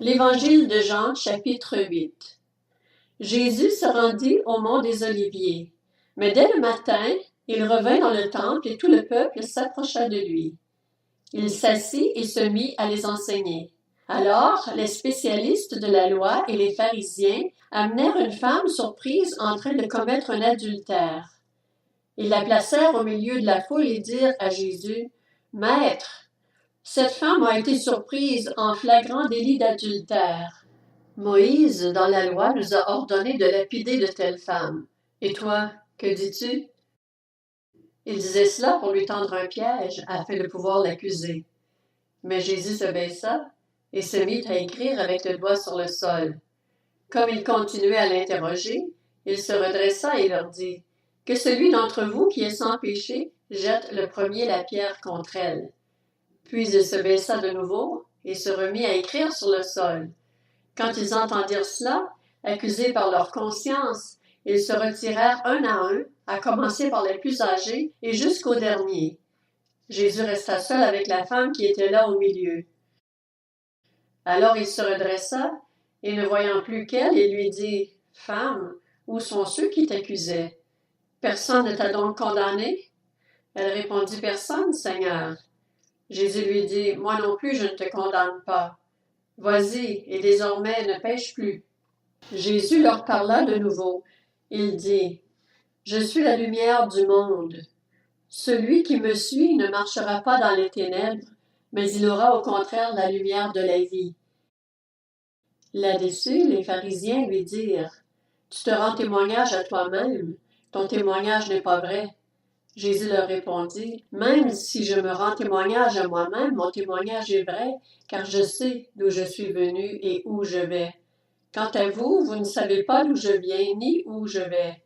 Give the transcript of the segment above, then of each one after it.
L'Évangile de Jean, chapitre 8. Jésus se rendit au mont des Oliviers. Mais dès le matin, il revint dans le temple et tout le peuple s'approcha de lui. Il s'assit et se mit à les enseigner. Alors, les spécialistes de la loi et les pharisiens amenèrent une femme surprise en train de commettre un adultère. Ils la placèrent au milieu de la foule et dirent à Jésus, « Maître, cette femme a été surprise en flagrant délit d'adultère. Moïse, dans la loi, nous a ordonné de lapider de telles femmes. Et toi, que dis-tu? » Il disait cela pour lui tendre un piège afin de pouvoir l'accuser. Mais Jésus se baissa et se mit à écrire avec le doigt sur le sol. Comme il continuait à l'interroger, il se redressa et leur dit, « Que celui d'entre vous qui est sans péché jette le premier la pierre contre elle. » Puis il se baissa de nouveau et se remit à écrire sur le sol. Quand ils entendirent cela, accusés par leur conscience, ils se retirèrent un, à commencer par les plus âgés et jusqu'au dernier. Jésus resta seul avec la femme qui était là au milieu. Alors il se redressa et, ne voyant plus qu'elle, il lui dit, « Femme, où sont ceux qui t'accusaient? Personne ne t'a donc condamné? » Elle répondit, « Personne, Seigneur. » Jésus lui dit, « Moi non plus, je ne te condamne pas. Vas-y, et désormais ne pêche plus. » Jésus leur parla de nouveau. Il dit, « Je suis la lumière du monde. Celui qui me suit ne marchera pas dans les ténèbres, mais il aura au contraire la lumière de la vie. » Là-dessus, les pharisiens lui dirent, « Tu te rends témoignage à toi-même, ton témoignage n'est pas vrai. » Jésus leur répondit, « Même si je me rends témoignage à moi-même, mon témoignage est vrai, car je sais d'où je suis venu et où je vais. Quant à vous, vous ne savez pas d'où je viens ni où je vais.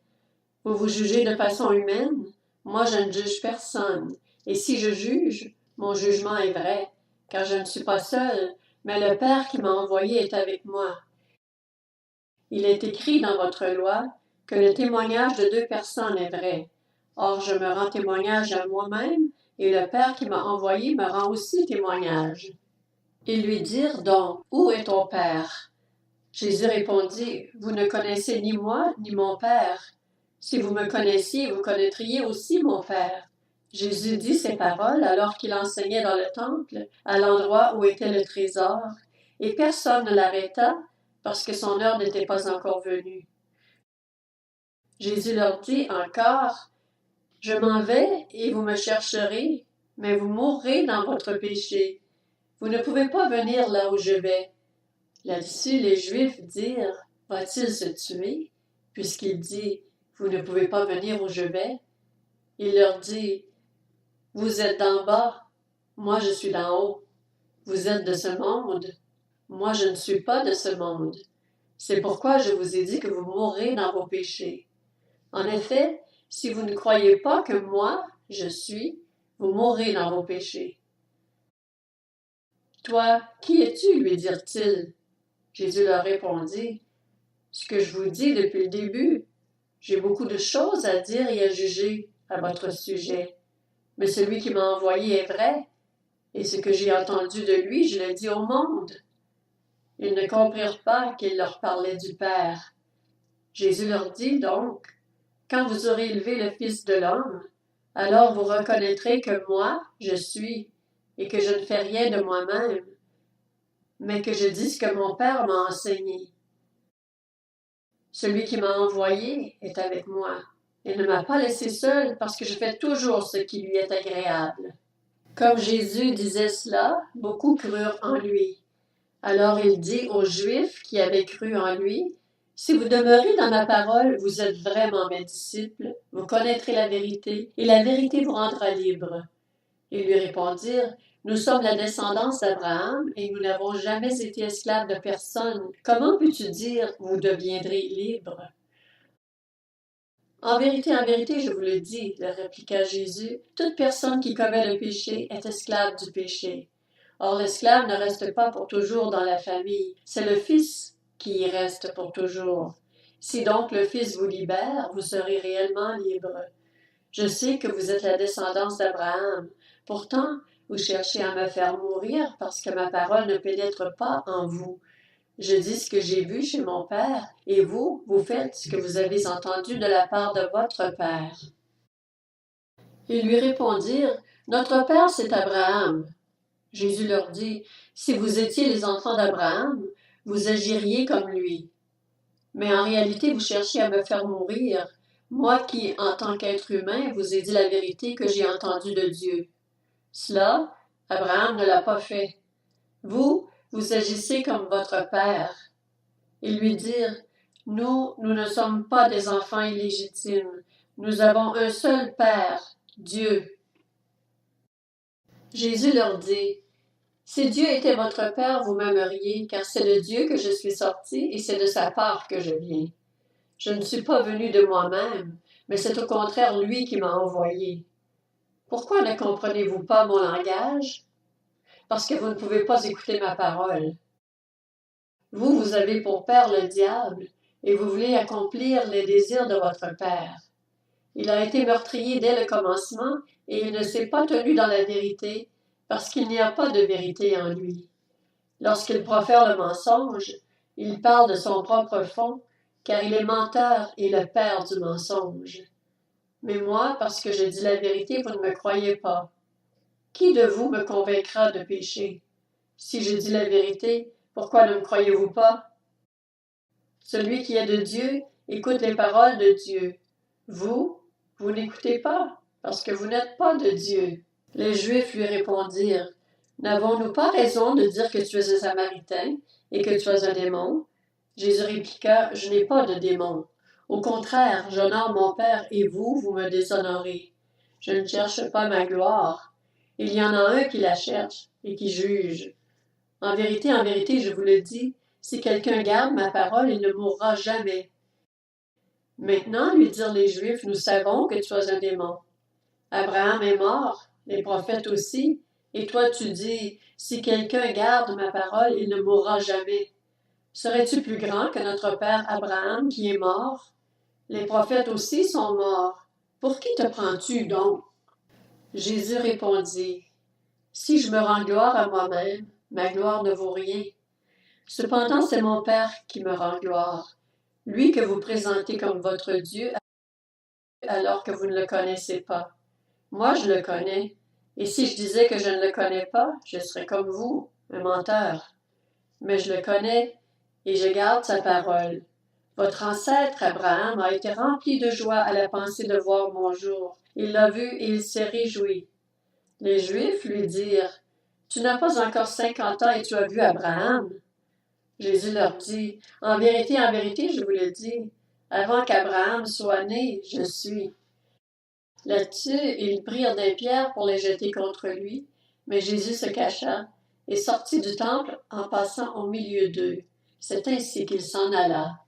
Vous vous jugez de façon humaine, moi je ne juge personne, et si je juge, mon jugement est vrai, car je ne suis pas seul, mais le Père qui m'a envoyé est avec moi. Il est écrit dans votre loi que le témoignage de deux personnes est vrai. Or, je me rends témoignage à moi-même, et le Père qui m'a envoyé me rend aussi témoignage. » Ils lui dirent donc, « Où est ton Père? » Jésus répondit, « Vous ne connaissez ni moi, ni mon Père. Si vous me connaissiez, vous connaîtriez aussi mon Père. » Jésus dit ces paroles alors qu'il enseignait dans le temple, à l'endroit où était le trésor, et personne ne l'arrêta, parce que son heure n'était pas encore venue. Jésus leur dit encore, « Je m'en vais et vous me chercherez, mais vous mourrez dans votre péché. Vous ne pouvez pas venir là où je vais. » Là-dessus, les Juifs dirent, « Va-t-il se tuer, puisqu'il dit, vous ne pouvez pas venir où je vais? » Il leur dit, « Vous êtes d'en bas, moi je suis d'en haut. Vous êtes de ce monde, moi je ne suis pas de ce monde. C'est pourquoi je vous ai dit que vous mourrez dans vos péchés. En effet, si vous ne croyez pas que moi, je suis, vous mourrez dans vos péchés. » « Toi, qui es-tu? » lui dirent-ils. Jésus leur répondit, « Ce que je vous dis depuis le début, j'ai beaucoup de choses à dire et à juger à votre sujet. Mais celui qui m'a envoyé est vrai, et ce que j'ai entendu de lui, je le dis au monde. » Ils ne comprirent pas qu'il leur parlait du Père. Jésus leur dit donc, « Quand vous aurez élevé le Fils de l'homme, alors vous reconnaîtrez que moi, je suis, et que je ne fais rien de moi-même, mais que je dis ce que mon Père m'a enseigné. Celui qui m'a envoyé est avec moi. Il ne m'a pas laissé seul parce que je fais toujours ce qui lui est agréable. » Comme Jésus disait cela, beaucoup crurent en lui. Alors il dit aux Juifs qui avaient cru en lui, « Si vous demeurez dans ma parole, vous êtes vraiment mes disciples, vous connaîtrez la vérité, et la vérité vous rendra libre. » Ils lui répondirent, « Nous sommes la descendance d'Abraham, et nous n'avons jamais été esclaves de personne. Comment peux-tu dire, vous deviendrez libres? » « En vérité, je vous le dis, leur répliqua Jésus, toute personne qui commet le péché est esclave du péché. Or, l'esclave ne reste pas pour toujours dans la famille, c'est le Fils qui y reste pour toujours. Si donc le Fils vous libère, vous serez réellement libre. Je sais que vous êtes la descendance d'Abraham. Pourtant, vous cherchez à me faire mourir parce que ma parole ne pénètre pas en vous. Je dis ce que j'ai vu chez mon Père, et vous, vous faites ce que vous avez entendu de la part de votre Père. » Ils lui répondirent, « Notre Père, c'est Abraham. » Jésus leur dit, « Si vous étiez les enfants d'Abraham, vous agiriez comme lui. Mais en réalité, vous cherchez à me faire mourir, moi qui, en tant qu'être humain, vous ai dit la vérité que j'ai entendue de Dieu. Cela, Abraham ne l'a pas fait. Vous, vous agissez comme votre père. » Ils lui dirent, « Nous ne sommes pas des enfants illégitimes. Nous avons un seul Père, Dieu. » Jésus leur dit, « Si Dieu était votre Père, vous m'aimeriez, car c'est de Dieu que je suis sorti et c'est de sa part que je viens. Je ne suis pas venu de moi-même, mais c'est au contraire lui qui m'a envoyé. Pourquoi ne comprenez-vous pas mon langage? Parce que vous ne pouvez pas écouter ma parole. Vous avez pour père le diable, et vous voulez accomplir les désirs de votre père. Il a été meurtrier dès le commencement, et il ne s'est pas tenu dans la vérité, parce qu'il n'y a pas de vérité en lui. Lorsqu'il profère le mensonge, il parle de son propre fond, car il est menteur et le père du mensonge. Mais moi, parce que je dis la vérité, vous ne me croyez pas. Qui de vous me convaincra de péché? Si je dis la vérité, pourquoi ne me croyez-vous pas? Celui qui est de Dieu écoute les paroles de Dieu. Vous n'écoutez pas, parce que vous n'êtes pas de Dieu. Les Juifs lui répondirent, « N'avons-nous pas raison de dire que tu es un Samaritain et que tu es un démon? » Jésus répliqua, « Je n'ai pas de démon. Au contraire, j'honore mon Père et vous me déshonorez. Je ne cherche pas ma gloire. Il y en a un qui la cherche et qui juge. En vérité, je vous le dis, si quelqu'un garde ma parole, il ne mourra jamais. » Maintenant, lui dirent les Juifs, « Nous savons que tu es un démon. Abraham est mort, les prophètes aussi, et toi tu dis, si quelqu'un garde ma parole, il ne mourra jamais. Serais-tu plus grand que notre père Abraham qui est mort? Les prophètes aussi sont morts. Pour qui te prends-tu donc? » Jésus répondit, « Si je me rends gloire à moi-même, ma gloire ne vaut rien. Cependant, c'est mon Père qui me rend gloire, lui que vous présentez comme votre Dieu alors que vous ne le connaissez pas. Moi, je le connais, et si je disais que je ne le connais pas, je serais comme vous, un menteur. Mais je le connais, et je garde sa parole. Votre ancêtre Abraham a été rempli de joie à la pensée de voir mon jour. Il l'a vu et il s'est réjoui. » Les Juifs lui dirent, « Tu n'as pas encore 50 ans et tu as vu Abraham? » Jésus leur dit, « En vérité, je vous le dis, avant qu'Abraham soit né, je suis. » Là-dessus, ils prirent des pierres pour les jeter contre lui, mais Jésus se cacha et sortit du temple en passant au milieu d'eux. C'est ainsi qu'il s'en alla.